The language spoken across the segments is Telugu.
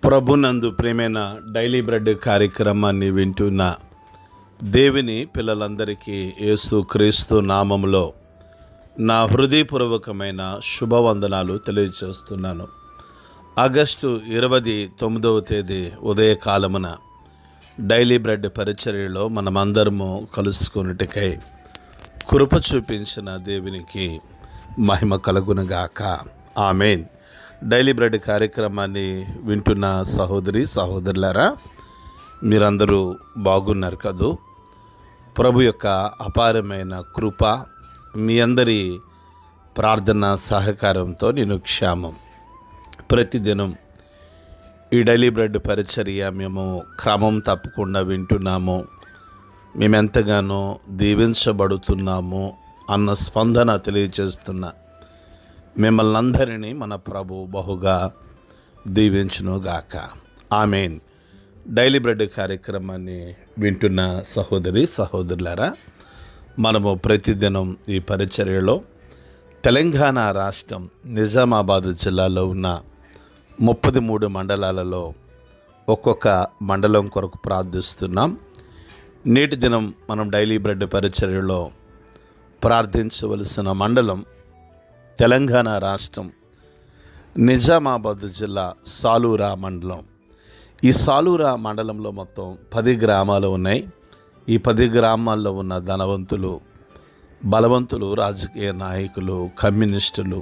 ప్రభునందు ప్రేమైన డైలీ బ్రెడ్ కార్యక్రమాన్ని వింటున్న దేవుని పిల్లలందరికీ యేసుక్రీస్తు నామములో నా హృదయపూర్వకమైన శుభవందనాలు తెలియజేస్తున్నాను. ఆగస్టు 29వ తేదీ ఉదయకాలమున డైలీ బ్రెడ్ పరిచర్యలో మనమందరము కలుసుకున్నట్టుకై కృప చూపించిన దేవునికి మహిమ కలుగునుగాక. ఆమేన్. డైలీ బ్రెడ్ కార్యక్రమాన్ని వింటున్న సహోదరి సహోదరులారా, మీరందరూ బాగున్నారు కదూ? ప్రభు యొక్క అపారమైన కృప మీ అందరి ప్రార్థన సహకారంతో నేను క్షేమం. ప్రతిదినం ఈ డైలీ బ్రెడ్ పరిచర్య మేము క్రమం తప్పకుండా వింటున్నాము. మేమెంతగానో దీవించబడుతున్నాము అన్న స్పందన తెలియజేస్తున్నా. మిమ్మల్ని అందరినీ మన ప్రభు బహుగా దీవించునుగాక. ఆమేన్. డైలీ బ్రెడ్ కార్యక్రమాన్ని వింటున్న సహోదరి సహోదరులారా, మనము ప్రతిదినం ఈ పరిచర్యలో తెలంగాణ రాష్ట్రం నిజామాబాద్ జిల్లాలో ఉన్న 33 మండలాలలో ఒక్కొక్క మండలం కొరకు ప్రార్థిస్తున్నాం. నేటి దినం మనం డైలీ బ్రెడ్ పరిచర్యలో ప్రార్థించవలసిన మండలం తెలంగాణ రాష్ట్రం నిజామాబాద్ జిల్లా సాలూరా మండలం. ఈ సాలూరా మండలంలో మొత్తం 10 గ్రామాలు ఉన్నాయి. ఈ 10 గ్రామాల్లో ఉన్న ధనవంతులు, బలవంతులు, రాజకీయ నాయకులు, కమ్యూనిస్టులు,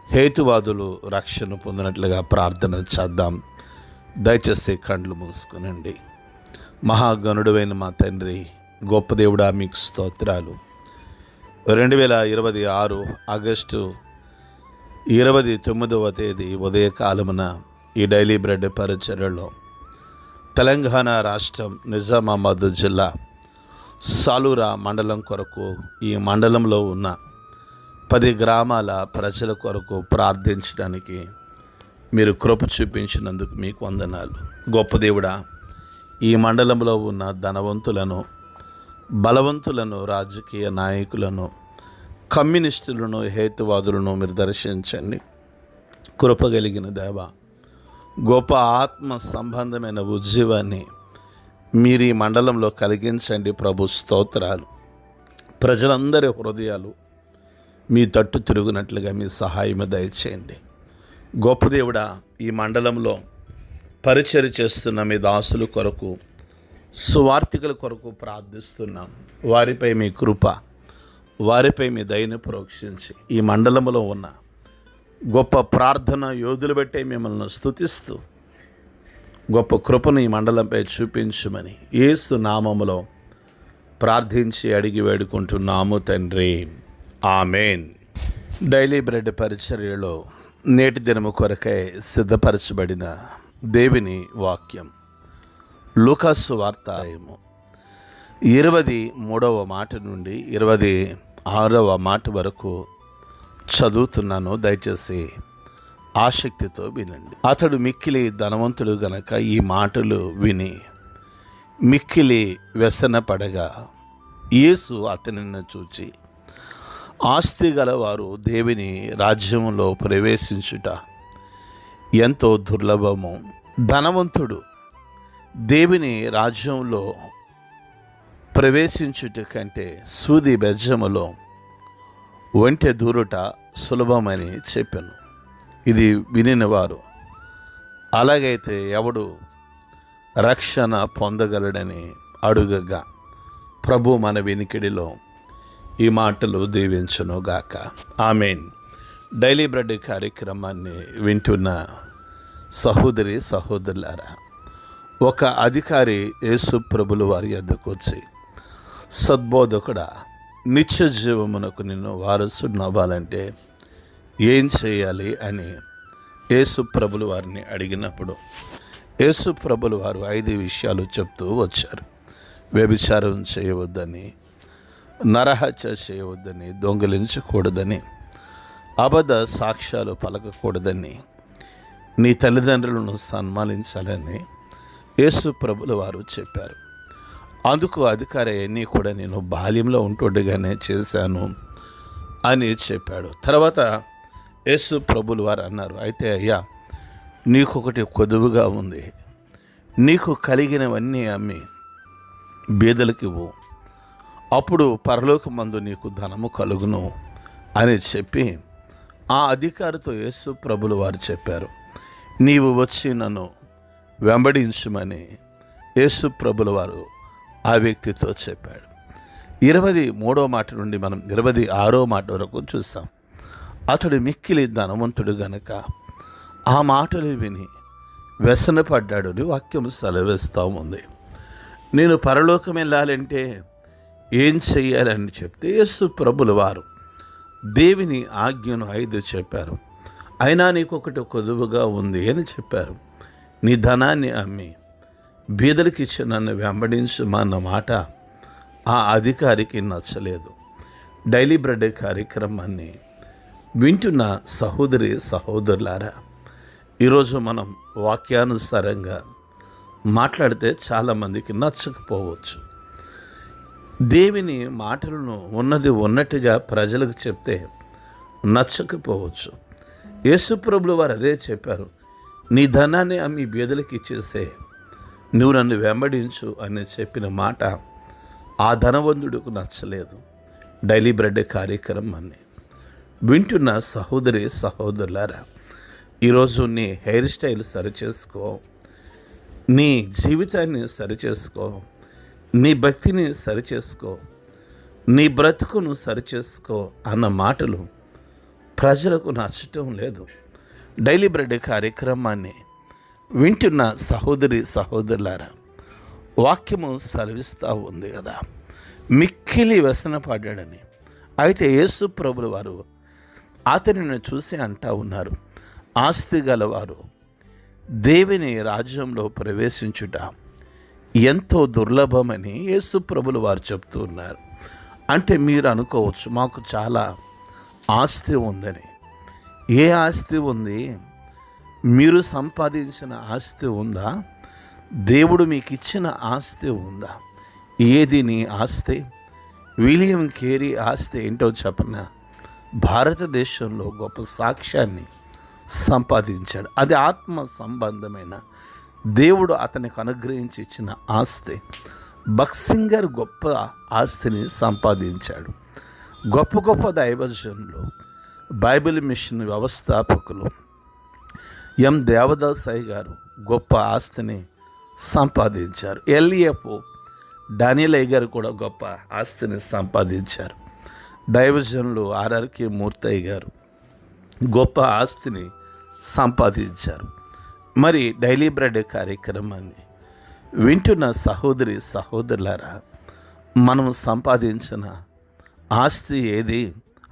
హేతువాదులు రక్షణ పొందినట్లుగా ప్రార్థన చేద్దాం. దయచేసి కండ్లు మూసుకునండి. మహాగణుడైన మా తండ్రి, గొప్ప దేవుడా, మీకు స్తోత్రాలు. 2026 ఆగస్టు 29వ తేదీ ఉదయకాలమున ఈ డైలీ బ్రెడ్ పరిచర్యలో తెలంగాణ రాష్ట్రం నిజామాబాద్ జిల్లా సాలూరా మండలం కొరకు, ఈ మండలంలో ఉన్న 10 గ్రామాల ప్రజల కొరకు ప్రార్థించడానికి మీరు కృప చూపించినందుకు మీకు వందనాలు. గొప్ప దేవుడా, ఈ మండలంలో ఉన్న ధనవంతులను, బలవంతులను, రాజకీయ నాయకులను, కమ్యూనిస్టులను, హేతువాదులను మీరు దర్శించండి. కృపగలిగిన దేవ, గొప్ప ఆత్మ సంబంధమైన ఉద్యమాన్ని మీరు ఈ మండలంలో కలిగించండి. ప్రభు స్తోత్రాలు. ప్రజలందరి హృదయాలు మీ తట్టు తిరుగునట్లుగా మీ సహాయం దయచేయండి. గొప్ప దేవుడా, ఈ మండలంలో పరిచర్య చేస్తున్న మీ దాసుల కొరకు, సువార్థికుల కొరకు ప్రార్థిస్తున్నాం. వారిపై మీ కృప, వారిపై మీ దయను ప్రోక్షించి ఈ మండలంలో ఉన్న గొప్ప ప్రార్థన యోధులు బట్టే మిమ్మల్ని స్తుతిస్తూ గొప్ప కృపను ఈ మండలంపై చూపించమని యేసు నామములో ప్రార్థించి అడిగి వేడుకుంటున్నాము తండ్రి. ఆమేన్. డైలీ బ్రెడ్ పరిచర్యలో నేటి దినము కొరకై సిద్ధపరచబడిన దేవుని వాక్యం లూకాసు వార్త 23వ మాట నుండి 26వ మాట వరకు చదువుతున్నాను. దయచేసి ఆసక్తితో వినండి. అతడు మిక్కిలి ధనవంతుడు గనక ఈ మాటలు విని మిక్కిలి వ్యసనపడగా, యేసు అతనిని చూచి, ఆస్తి గలవారు దేవుని రాజ్యంలో ప్రవేశించుట ఎంతో దుర్లభము. ధనవంతుడు దేవుని రాజ్యంలో ప్రవేశించుట కంటే సూది బెజ్జములో ఒంటె దూరుట సులభమని చెప్పాను. ఇది వినినవారు, అలాగైతే ఎవడు రక్షణ పొందగలడని అడుగగా, ప్రభు మన వినికిడిలో ఈ మాటలు దీవించునుగాక. ఆమేన్. డైలీ బ్రెడ్ కార్యక్రమాన్ని వింటున్న సహోదరి సహోదరులారా, ఒక అధికారి యేసు ప్రభుల వారి యొద్దకు వచ్చి, సద్బోధకుడా, నిత్య జీవమునకు నిన్ను వారసునవ్వాలంటే ఏం చేయాలి అని యేసు ప్రభుల వారిని అడిగినప్పుడు యేసు ప్రభుల వారు 5 విషయాలు చెప్తూ వచ్చారు. వ్యభిచారం చేయవద్దని, నరహత్య చేయవద్దని, దొంగిలించకూడదని, అబద్ధ సాక్ష్యాలు పలకకూడదని, నీ తల్లిదండ్రులను సన్మానించాలని యేసు ప్రభుల వారు చెప్పారు. అందుకు అధికారి అన్నీ కూడా నేను బాల్యంలో ఉంటుండగానే చేశాను అని చెప్పాడు. తర్వాత యేసు ప్రభులు వారు అన్నారు, అయితే అయ్యా నీకొకటి కొదువుగా ఉంది, నీకు కలిగినవన్నీ అమ్మి బీదలకివ్వు, అప్పుడు పరలోకమందు నీకు ధనము కలుగును అని చెప్పి ఆ అధికారితో యేసు ప్రభులు వారు చెప్పారు. నీవు వచ్చి నన్ను వెంబడించుమని యేసు ప్రభుల వారు ఆ వ్యక్తితో చెప్పాడు. 23వ మాట నుండి మనం 26వ మాట వరకు చూసాం. అతడు మిక్కిలి ధనవంతుడు గనక ఆ మాటలు విని వ్యసనపడ్డాడు అని వాక్యం సెలవిస్తూ ఉంది. నేను పరలోకం వెళ్ళాలంటే ఏం చెయ్యాలని చెప్తే యేసు ప్రభుల వారు దేవుని ఆజ్ఞను 5 చెప్పారు. అయినా నీకొకటి కొదువుగా ఉంది అని చెప్పారు. నీ ధనాన్ని అమ్మి బీదలకి ఇచ్చి నన్ను వెంబడించమన్న మాట ఆ అధికారికి నచ్చలేదు. డైలీ బ్రెడ్ కార్యక్రమాన్ని వింటున్న సహోదరి సహోదరులారా, ఈరోజు మనం వాక్యానుసారంగా మాట్లాడితే చాలామందికి నచ్చకపోవచ్చు. దేవుని మాటలను ఉన్నది ఉన్నట్టుగా ప్రజలకు చెప్తే నచ్చకపోవచ్చు. యేసుప్రభులు వారు అదే చెప్పారు. నీ ధనాన్ని అమ్మి బీదలకి ఇచ్చేసే, నువ్వు నన్ను వెంబడించు అని చెప్పిన మాట ఆ ధనవంతుడికి నచ్చలేదు. డైలీ బ్రెడ్ కార్యక్రమాన్ని వింటున్న సహోదరి సహోదరులారా, ఈరోజు నీ హెయిర్ స్టైల్ సరిచేసుకో, నీ జీవితాన్ని సరిచేసుకో, నీ భక్తిని సరిచేసుకో, నీ బ్రతుకును సరిచేసుకో అన్న మాటలు ప్రజలకు నచ్చటం లేదు. డైలీ బ్రెడ్ కార్యక్రమాన్ని వింటున్న సహోదరి సహోదరులారా, వాక్యము సెలవిస్తూ ఉంది కదా, మిక్కిలి వ్యసన పడ్డాడని. అయితే యేసు ప్రభుల వారు అతనిని చూసి అంటా ఉన్నారు, ఆస్తి గలవారు దేవుని రాజ్యంలో ప్రవేశించుట ఎంతో దుర్లభమని యేసు ప్రభులు వారు చెప్తూ ఉన్నారు. అంటే మీరు అనుకోవచ్చు, మాకు చాలా ఆస్తి ఉందని. ఏ ఆస్తి ఉంది? మీరు సంపాదించిన ఆస్తి ఉందా? దేవుడు మీకు ఇచ్చిన ఆస్తి ఉందా? ఏది నీ ఆస్తి? విలియం కేరీ ఆస్తి ఏంటో చెప్పనా? భారతదేశంలో గొప్ప సాక్ష్యాన్ని సంపాదించాడు. అది ఆత్మ సంబంధమైన దేవుడు అతనికి అనుగ్రహించి ఇచ్చిన ఆస్తి. బక్సింగర్ గొప్ప ఆస్తిని సంపాదించాడు. గొప్ప గొప్ప దైవజనులు, బైబిల్ మిషన్ వ్యవస్థాపకులు ఎం దేవదాసాయి గారు గొప్ప ఆస్తిని సంపాదించారు. ఎల్ఈఎఫ్ డానియల్ గారు కూడా గొప్ప ఆస్తిని సంపాదించారు. దైవజనులు ఆర్ఆర్కే మూర్తయ్య గారు గొప్ప ఆస్తిని సంపాదించారు. మరి డైలీ బ్రెడ్ కార్యక్రమాన్ని వింటున్న సహోదరి సహోదరులారా, మనం సంపాదించిన ఆస్తి ఏది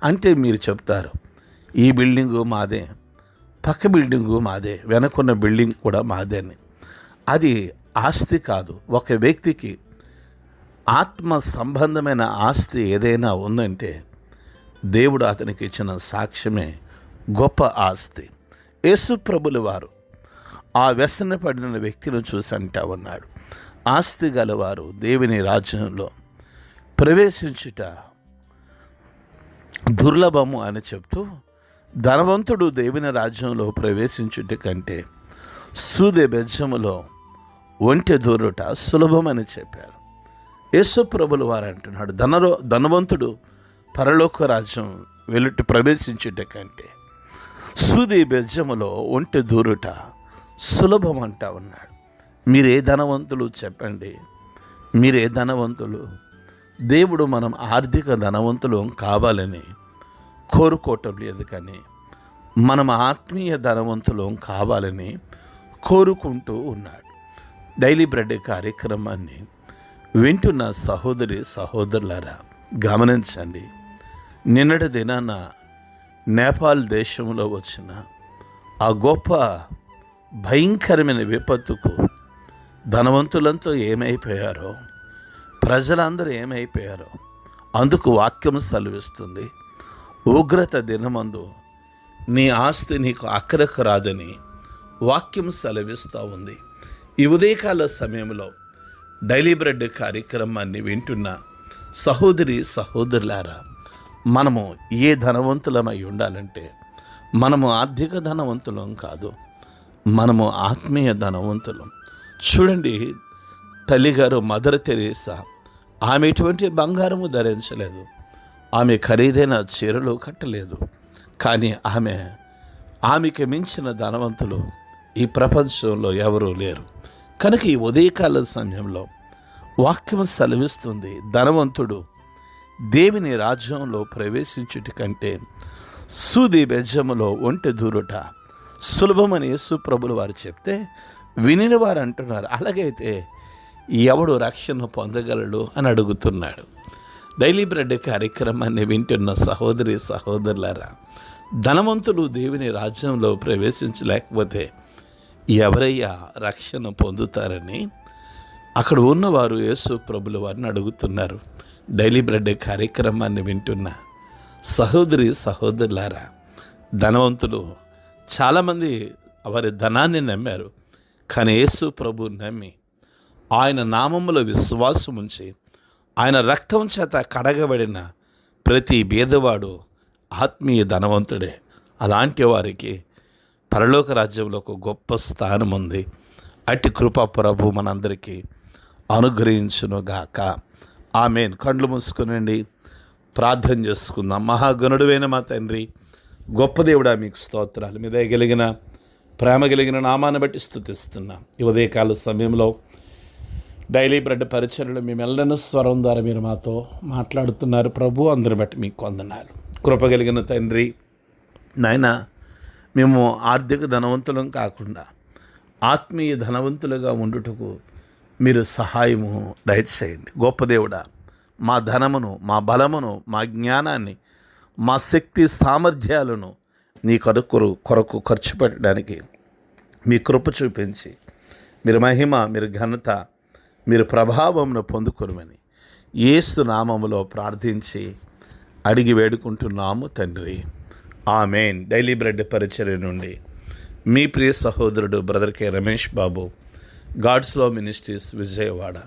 అంటే మీరు చెప్తారు, ఈ బిల్డింగు మాదే, పక్క బిల్డింగు మాదే, వెనకున్న బిల్డింగ్ కూడా మాదే అని. అది ఆస్తి కాదు. ఒక వ్యక్తికి ఆత్మ సంబంధమైన ఆస్తి ఏదైనా ఉందంటే దేవుడు అతనికి ఇచ్చిన సాక్ష్యమే గొప్ప ఆస్తి. యేసు ప్రభుల వారు ఆ వ్యసన పడిన వ్యక్తిని చూసి అంటా ఉన్నాడు, ఆస్తి గలవారు దేవుని రాజ్యంలో ప్రవేశించుట దుర్లభము అని చెప్తూ, ధనవంతుడు దేవుని రాజ్యంలో ప్రవేశించుట కంటే సూది బెజ్జములో ఒంటె దూరుట సులభమని చెప్పారు. యేసు ప్రభుల వారు అంటున్నాడు, ధనవంతుడు పరలోక రాజ్యం వెలుటి ప్రవేశించుట కంటే సూది బెజ్జములో ఒంటె దూరుట సులభం అంటా ఉన్నాడు. మీరే ధనవంతులు చెప్పండి, మీరే ధనవంతులు? దేవుడు మనం ఆర్థిక ధనవంతులు కావాలని కోరుకోవటం లేదు, కానీ మనం ఆత్మీయ ధనవంతులు కావాలని కోరుకుంటూ ఉన్నాడు. డైలీ బ్రెడ్ కార్యక్రమాన్ని వింటున్న సహోదరి సహోదరులారా, గమనించండి. నిన్నటి దినాన నేపాల్ దేశంలో వచ్చిన ఆ గొప్ప భయంకరమైన విపత్తుకు ధనవంతులంతా ఏమైపోయారో, ప్రజలందరూ ఏమైపోయారో అందుకు వాక్యం సెలవిస్తుంది. ఉగ్రత దినమందు నీ ఆస్తి నీకు అక్కరకు రాదని వాక్యం సెలవిస్తూ ఉంది. ఈ ఉదయకాల సమయంలో డైలీ బ్రెడ్ కార్యక్రమాన్ని వింటున్న సహోదరి సహోదరులారా, మనము ఏ ధనవంతులమై ఉండాలంటే, మనము ఆర్థిక ధనవంతులం కాదు, మనము ఆత్మీయ ధనవంతులు. చూడండి, తల్లిగారు మదర్ తెరీసా, ఆమె ఎటువంటి బంగారము ధరించలేదు, ఆమె ఖరీదైన చీరలు కట్టలేదు. కానీ ఆమెకి మించిన ధనవంతులు ఈ ప్రపంచంలో ఎవరూ లేరు. కనుక ఈ ఉదయకాల సమయంలో వాక్యం సెలవిస్తుంది, ధనవంతుడు దేవుని రాజ్యంలో ప్రవేశించుట కంటే సూది బెజ్జములో ఒంటె దూరుట సులభమని యేసు ప్రభులు వారు చెప్తే వినిన వారు అంటున్నారు, అలాగైతే ఎవడు రక్షణ పొందగలడు అని అడుగుతున్నాడు. డైలీ బ్రెడ్ కార్యక్రమాన్ని వింటున్న సహోదరి సహోదరులారా, ధనవంతులు దేవుని రాజ్యంలో ప్రవేశించలేకపోతే ఎవరయ్యా రక్షణ పొందుతారని అక్కడ ఉన్నవారు యేసు ప్రభుల వారిని అడుగుతున్నారు. డైలీ బ్రెడ్ కార్యక్రమాన్ని వింటున్న సహోదరి సహోదరులారా, ధనవంతులు చాలామంది వారి ధనాన్ని నమ్మారు. కానీ యేసు ప్రభు నమ్మి ఆయన నామములో విశ్వాసం ఉంచి ఆయన రక్తం చేత కడగబడిన ప్రతి బీదవాడు ఆత్మీయ ధనవంతుడే. అలాంటి వారికి పరలోక రాజ్యంలో ఒక గొప్ప స్థానం ఉంది. అట్టి కృప ప్రభు మనందరికీ అనుగ్రహించునుగాక. ఆమేన్. కళ్ళు మూసుకునండి, ప్రార్థన చేసుకుందాం. మహాగణుడువైన మా తండ్రి, గొప్ప దేవుడా, మీకు స్తోత్రాలు. మీ దయ కలిగిన ప్రేమ కలిగిన నామాన్ని బట్టి స్తుతిస్తున్నాం. ఈ ఉదయకాల సమయంలో డైలీ బ్రెడ్ పరిచర్యలు మీ మెల్లన స్వరం ద్వారా మీరు మాతో మాట్లాడుతున్నారు ప్రభు. అందరిని బట్టి మీకు వందనాలు. కృప కలిగిన తండ్రి, నాయన, మేము ఆర్థిక ధనవంతులం కాకుండా ఆత్మీయ ధనవంతులుగా ఉండుటకు మీరు సహాయము దయచేయండి. గొప్ప దేవుడా, మా ధనమును, మా బలమును, మా జ్ఞానాన్ని, మా శక్తి సామర్థ్యాలను నీ కొరకు ఖర్చు పెట్టడానికి మీ కృప చూపించి మీరు మహిమ, మీరు ఘనత, మీరు ప్రభావంను పొందుకొనమని యేసు నామములో ప్రార్థించి అడిగి వేడుకుంటున్నాము తండ్రి. ఆమేన్. డైలీ బ్రెడ్ పరిచర్య నుండి మీ ప్రియ సహోదరుడు brother K Ramesh Babu, God's love ministries, Vijayawada.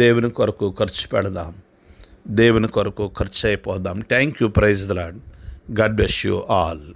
దేవుని కొరకు ఖర్చు పెడదాం, దేవుని కొరకు ఖర్చు అయిపోదాం. Thank you. Praise the Lord. God bless you all.